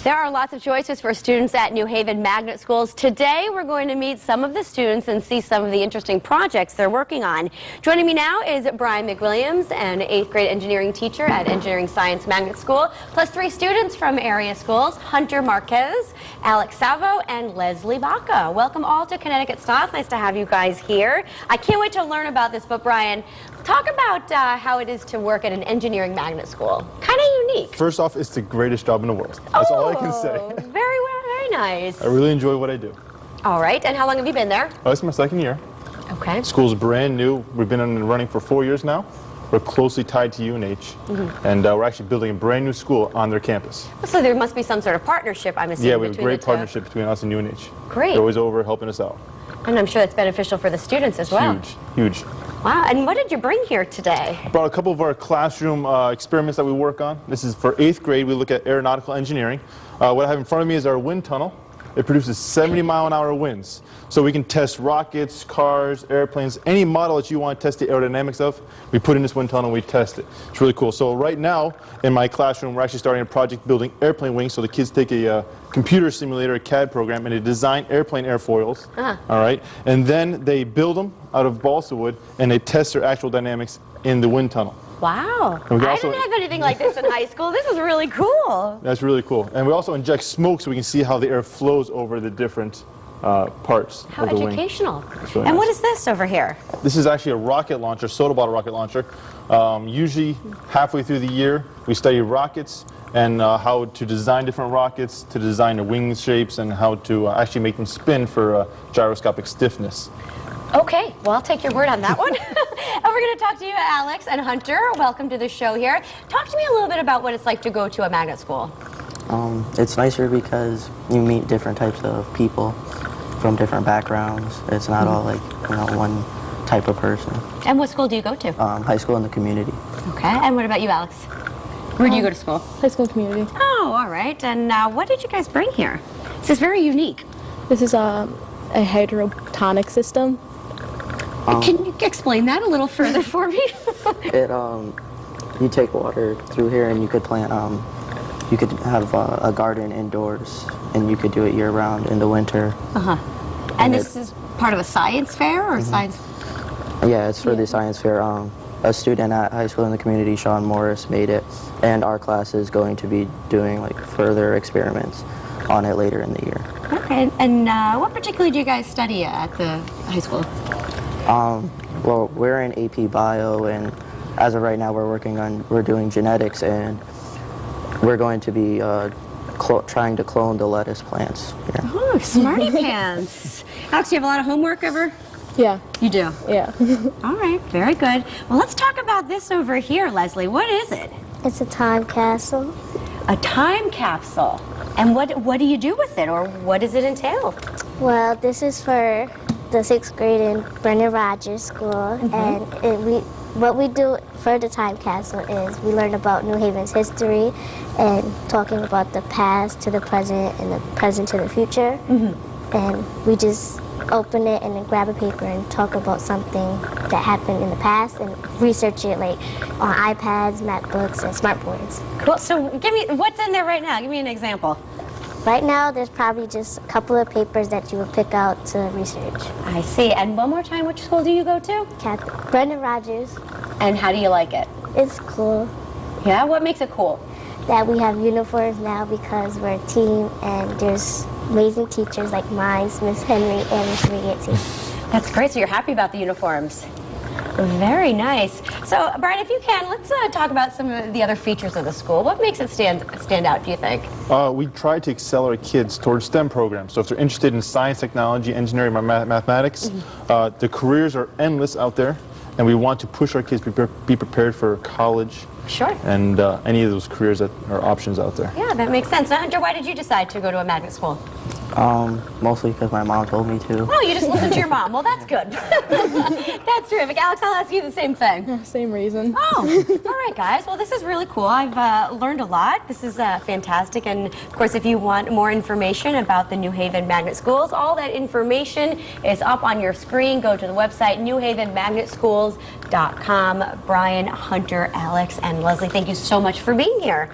There are lots of choices for students at New Haven Magnet Schools. Today we're going to meet some of the students and see some of the interesting projects they're working on. Joining me now is Brian McWilliams, an 8th grade engineering teacher at Engineering Science Magnet School, plus 3 students from area schools, Hunter Marquez, Alex Savo, and Leslie Baca. Welcome all to Connecticut Stars. Nice to have you guys here. I can't wait to learn about this, but Brian, talk about how it is to work at an engineering magnet school. Kind of unique. First off, it's the greatest job in the world. That's all I can say. Very well, very nice. I really enjoy what I do. All right, and how long have you been there? Oh, it's my 2nd year. Okay. School's brand new. We've been in the running for 4 years now. We're closely tied to UNH, and we're actually building a brand new school on their campus. So there must be some sort of partnership, I'm assuming. Yeah, we have a great partnership between us and UNH. Great. They're always over helping us out. And I'm sure that's beneficial for the students as well. Huge, huge. Wow, and what did you bring here today? I brought a couple of our classroom experiments that we work on. This is for 8th grade. We look at aeronautical engineering. What I have in front of me is our wind tunnel. It produces 70-mile-an-hour winds. So we can test rockets, cars, airplanes, any model that you want to test the aerodynamics of, we put in this wind tunnel and we test it. It's really cool. So right now, in my classroom, we're actually starting a project building airplane wings. So the kids take a computer simulator, a CAD program, and they design airplane airfoils. All right? And then they build them out of balsa wood, and they test their actual dynamics in the wind tunnel. Wow. I didn't have anything like this in high school. This is really cool. That's really cool. And we also inject smoke so we can see how the air flows over the different parts How of the educational. Really and nice. What is this over here? This is actually a rocket launcher, soda bottle rocket launcher. Usually halfway through the year, we study rockets and how to design different rockets, to design the wing shapes, and how to actually make them spin for gyroscopic stiffness. Okay, well, I'll take your word on that one. And we're going to talk to you, Alex and Hunter. Welcome to the show here. Talk to me a little bit about what it's like to go to a magnet school. It's nicer because you meet different types of people from different backgrounds. It's not all like, one type of person. And what school do you go to? High school in the community. Okay, and what about you, Alex? Where do you go to school? High school community. Oh, all right. And what did you guys bring here? This is very unique. This is a Hydrogue Tonic system. Can you explain that a little further for me? You take water through here and you could plant, you could have a garden indoors and you could do it year round in the winter. And this is part of a science fair or science? Yeah, it's for the science fair. A student at high school in the community, Sean Morris, made it, and our class is going to be doing like further experiments on it later in the year. Okay, and what particularly do you guys study at the high school? Well, we're in AP Bio, and as of right now, we're doing genetics, and we're going to be trying to clone the lettuce plants here. Oh, smarty pants. Alex, do you have a lot of homework ever? Yeah. You do? Yeah. All right, very good. Well, let's talk about this over here, Leslie. What is it? It's a time capsule. A time capsule. And what do you do with it, or what does it entail? Well, this is for the 6th grade in Brendan Rogers School, and what we do for the time capsule is we learn about New Haven's history and talking about the past to the present and the present to the future. And we just open it and then grab a paper and talk about something that happened in the past and research it like on iPads, MacBooks, and smartboards. Cool. So give me, what's in there right now? Give me an example. Right now, there's probably just a couple of papers that you would pick out to research. I see. And one more time, which school do you go to? Brendan Rogers. And how do you like it? It's cool. Yeah? What makes it cool? That we have uniforms now because we're a team and there's amazing teachers like mine, Miss Henry and Miss Rigetti. That's great. So you're happy about the uniforms. Very nice. So, Brian, if you can, let's talk about some of the other features of the school. What makes it stand out, do you think? We try to accelerate kids towards STEM programs. So if they're interested in science, technology, engineering, or mathematics, the careers are endless out there, and we want to push our kids to be prepared for college. Sure. And any of those careers that are options out there. Yeah, that makes sense. Now, Hunter, why did you decide to go to a magnet school? Mostly because my mom told me to. Oh, you just listened to your mom. Well, that's good. That's terrific. Alex, I'll ask you the same thing. Yeah, same reason. Oh, all right, guys. Well, this is really cool. I've learned a lot. This is fantastic. And, of course, if you want more information about the New Haven Magnet Schools, all that information is up on your screen. Go to the website, newhavenmagnetschools.com. Brian, Hunter, Alex, and Leslie, thank you so much for being here.